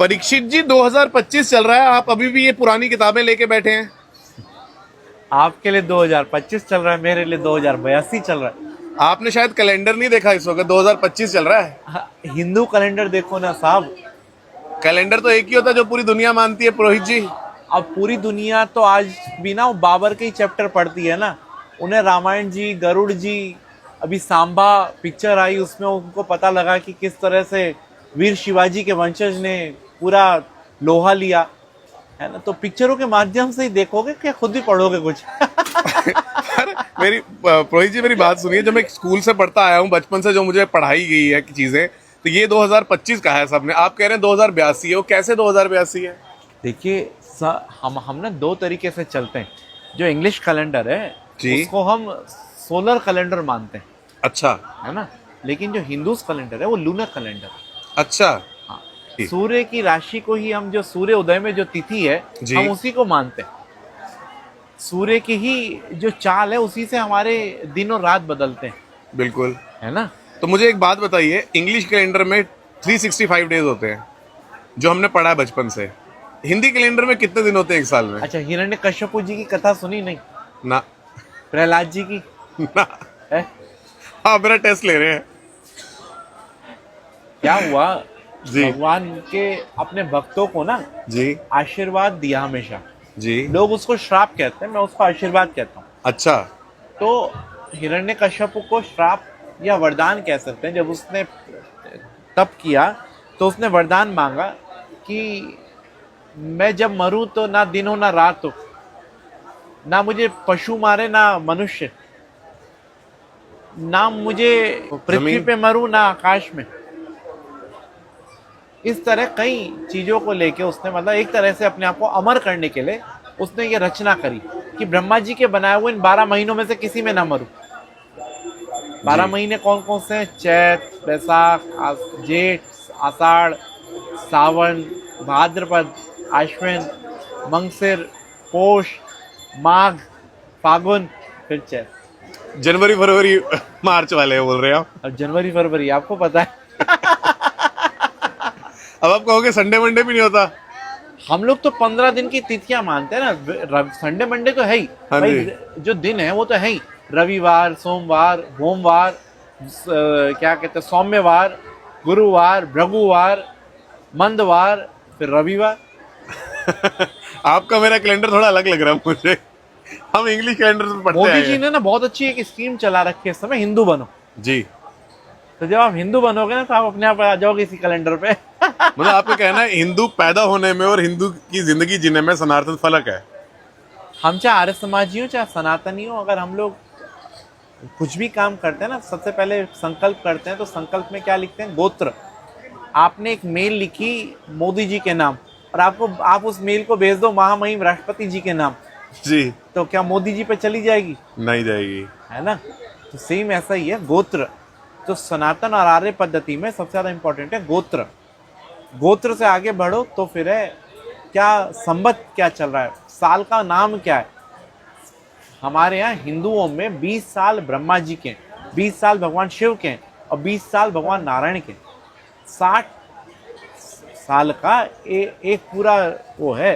परीक्षित जी 2025 चल रहा है, आप अभी भी ये पुरानी किताबें लेके बैठे हैं। आपके लिए 2025 चल रहा है, मेरे लिए 2082 चल रहा है। आपने शायद कैलेंडर नहीं देखा, इस वक्त 2025 चल रहा है। हाँ, हिंदू कैलेंडर देखो ना साहब। कैलेंडर तो एक ही होता है जो पूरी दुनिया मानती है पुरोहित जी। अब पूरी दुनिया तो आज भी ना वो बाबर के ही चैप्टर पढ़ती है ना। उन्हें रामायण जी, गरुड़ जी, अभी सांबा पिक्चर आई, उसमें उनको पता लगा कि किस तरह से वीर शिवाजी के वंशज ने पूरा लोहा लिया है ना। तो पिक्चरों के माध्यम से ही देखोगे क्या खुद भी पढ़ोगे कुछ? अरे मेरी पुरोहित जी, मेरी बात सुनिए। जब मैं स्कूल से पढ़ता आया हूँ, बचपन से जो मुझे पढ़ाई गई है कि चीजें, तो ये 2025 का है सबने। आप कह रहे हैं 2082 है, वो कैसे 2082 है? देखिए हम ना दो तरीके से चलते हैं। जो इंग्लिश कैलेंडर है जी। उसको हम सोलर कैलेंडर मानते हैं, अच्छा है ना। लेकिन जो हिंदूज कैलेंडर है वो लूनर कैलेंडर। अच्छा। हाँ, जी। सूर्य की राशि को ही हम, जो सूर्य उदय में जो तिथि है जी। हम उसी को मानते हैं। सूर्य की ही जो चाल है उसी से हमारे दिन और रात बदलते हैं, बिल्कुल। है ना। तो मुझे एक बात बताइए, इंग्लिश कैलेंडर में 365 डेज होते हैं जो हमने पढ़ा है बचपन से। हिंदी कैलेंडर में कितने दिन होते हैं एक साल में? अच्छा, हिरण्यकश्यपु जी की कथा सुनी नहीं? ना। प्रहलाद जी की ना। है? आप मेरा टेस्ट ले रहे हैं? क्या हुआ, जी। भगवान के अपने भक्तों को ना जी। आशीर्वाद दिया हमेशा। जी। लोग उसको श्राप कहते हैं, मैं उसको आशीर्वाद कहता हूँ। अच्छा। तो हिरण्यकश्यपु को श्राप या वरदान कह सकते हैं। जब उसने तप किया तो उसने वरदान मांगा कि मैं जब मरूं तो ना दिन हो ना रात हो, ना मुझे पशु मारे ना मनुष्य, ना मुझे पृथ्वी जमीन? पे मरूं ना आकाश में। इस तरह कई चीजों को लेके उसने, मतलब एक तरह से अपने आप को अमर करने के लिए उसने ये रचना करी कि ब्रह्मा जी के बनाए हुए इन 12 महीनों में से किसी में ना मरूं। 12 जी। महीने कौन कौन से हैं? चैत, बैसाख, जेठ, आषाढ़, सावन, भाद्रपद, आश्विन, मंगसिर, पोष, माघ, फागुन, फिर चैत। जनवरी फरवरी मार्च वाले बोल रहे हैं आप? अब जनवरी फरवरी आपको पता है। अब आप कहोगे संडे मंडे भी नहीं होता? हम लोग तो 15 दिन की तिथियां मानते हैं ना। संडे मंडे तो है ही हाँ भाई, जी। जो दिन है वो तो है ही। रविवार, सोमवार, भोमवार, क्या कहते हैं, सौम्यवार, गुरुवार, भृगुवार, मंदवार, फिर रविवार। आपका मेरा कैलेंडर थोड़ा अलग लग रहा है मुझे। हम इंग्लिश कैलेंडर से पढ़ते मोदी आए जी हैं। ने ना बहुत अच्छी एक स्कीम चला रखी है इस समय, हिंदू बनो। जी। तो जब आप हिंदू बनोगे ना तो आप अपने आप आ जाओगे इसी कैलेंडर पे। मतलब आपका कहना है हिंदू पैदा होने में और हिंदू की जिंदगी जीने में सनातन फर्क है? हम चाहे आर्य समाजी हो चाहे सनातनी हो, अगर हम लोग कुछ भी काम करते हैं ना, सबसे पहले संकल्प करते हैं तो संकल्प में क्या लिखते हैं? गोत्र। आपने एक मेल लिखी मोदी जी के नाम और आप उस मेल को भेज दो महामहिम राष्ट्रपति जी के नाम, जी। तो क्या मोदी जी पे चली जाएगी? नहीं जाएगी। है ना। तो सेम ऐसा ही है गोत्र। तो सनातन और आर्य पद्धति में सबसे ज्यादा इंपॉर्टेंट है गोत्र। गोत्र से आगे बढ़ो तो फिर है क्या, संवत क्या चल रहा है, साल का नाम क्या है। हमारे यहाँ हिंदुओं में 20 साल ब्रह्मा जी के, 20 साल भगवान शिव के और 20 साल भगवान नारायण के। 60 साल का एक पूरा वो है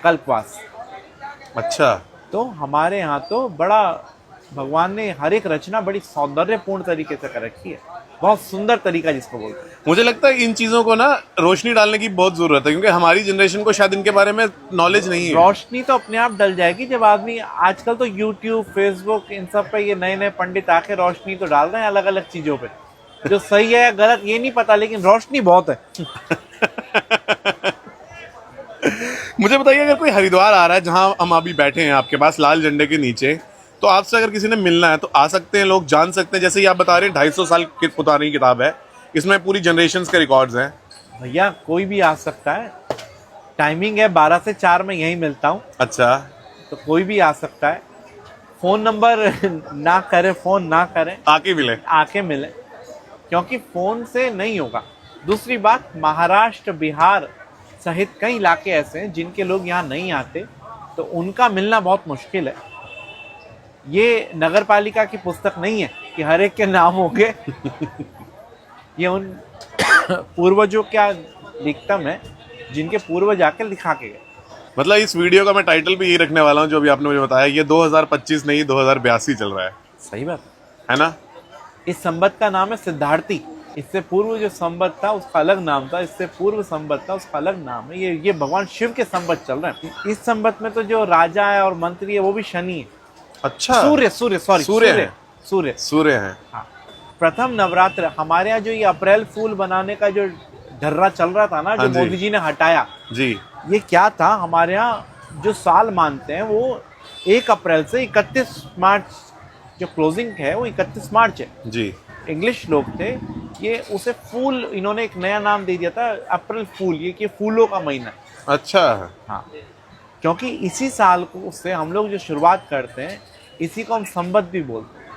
कल्पवास। अच्छा। तो हमारे यहाँ तो बड़ा, भगवान ने हर एक रचना बड़ी सौंदर्यपूर्ण तरीके से कर रखी है। बहुत सुंदर तरीका जिसको बोलते हैं। मुझे लगता है इन चीजों को ना रोशनी डालने की बहुत जरूरत है, क्योंकि हमारी जनरेशन को शायद इनके बारे में नॉलेज नहीं है। रोशनी तो अपने आप डल जाएगी जब आदमी, आजकल तो यूट्यूब, फेसबुक, इन सब पे ये नए नए पंडित आके रोशनी तो डाल रहे हैं अलग अलग चीजों पे। जो सही है या गलत ये नहीं पता, लेकिन रोशनी बहुत है। मुझे बताइए, अगर कोई हरिद्वार आ रहा है जहां हम अभी बैठे हैं आपके पास लाल झंडे के नीचे, तो आपसे अगर किसी ने मिलना है तो आ सकते हैं लोग, जान सकते हैं? जैसे ये आप बता रहे हैं 250 साल की पुरानी किताब है, इसमें पूरी जनरेशन्स के रिकॉर्ड्स हैं। भैया कोई भी आ सकता है। टाइमिंग है 12 से 4 में यहीं मिलता हूँ। अच्छा। तो कोई भी आ सकता है। फोन नंबर ना करें, फोन ना करें, आके मिले। आके मिले, क्योंकि फोन से नहीं होगा। दूसरी बात, महाराष्ट्र, बिहार सहित कई इलाके ऐसे हैं जिनके लोग यहाँ नहीं आते, तो उनका मिलना बहुत मुश्किल है। ये नगर पालिका की पुस्तक नहीं है कि हर एक के नाम होंगे। ये उन पूर्वजों का लिखतम है जिनके पूर्वज आके लिखा के गए। मतलब इस वीडियो का मैं टाइटल भी यही रखने वाला हूँ जो भी आपने मुझे बताया, ये 2025 नहीं 2082 चल रहा सही बात। है ना? इस संवत का नाम है सिद्धार्थी। इससे पूर्व जो संवत था उसका अलग नाम था, इससे पूर्व संवत था उसका अलग नाम है। ये भगवान शिव के संवत चल रहे हैं। इस संवत में तो जो राजा है और मंत्री है वो भी शनि है। अच्छा, सूर्य सॉरी सूर्य है। सूर्य है। हाँ। प्रथम नवरात्र हमारे यहाँ जो ये अप्रैल फूल बनाने का जो ढर्रा चल रहा था ना, जो हाँ जी। मोदी जी ने हटाया, जी ये क्या था, हमारे यहाँ जो साल मानते हैं वो 1 अप्रैल से 31 मार्च, जो क्लोजिंग है वो 31 मार्च है। जी इंग्लिश लोग थे, ये उसे फूल, इन्होंने एक नया नाम दे दिया था अप्रैल फूल, ये फूलों का महीना। अच्छा, हाँ, क्योंकि इसी साल को उससे हम लोग जो शुरुआत करते हैं इसी को हम संवत भी बोलते हैं।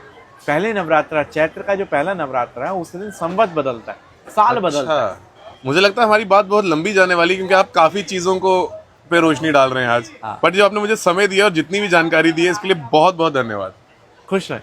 पहले नवरात्रा, चैत्र का जो पहला नवरात्रा है उस दिन संवत बदलता है, साल बदलता है। अच्छा। मुझे लगता है हमारी बात बहुत लंबी जाने वाली, क्योंकि आप काफी चीजों को पे रोशनी डाल रहे हैं आज। हाँ। बट जो आपने मुझे समय दिया और जितनी भी जानकारी दी है इसके लिए बहुत बहुत धन्यवाद। खुश रहे।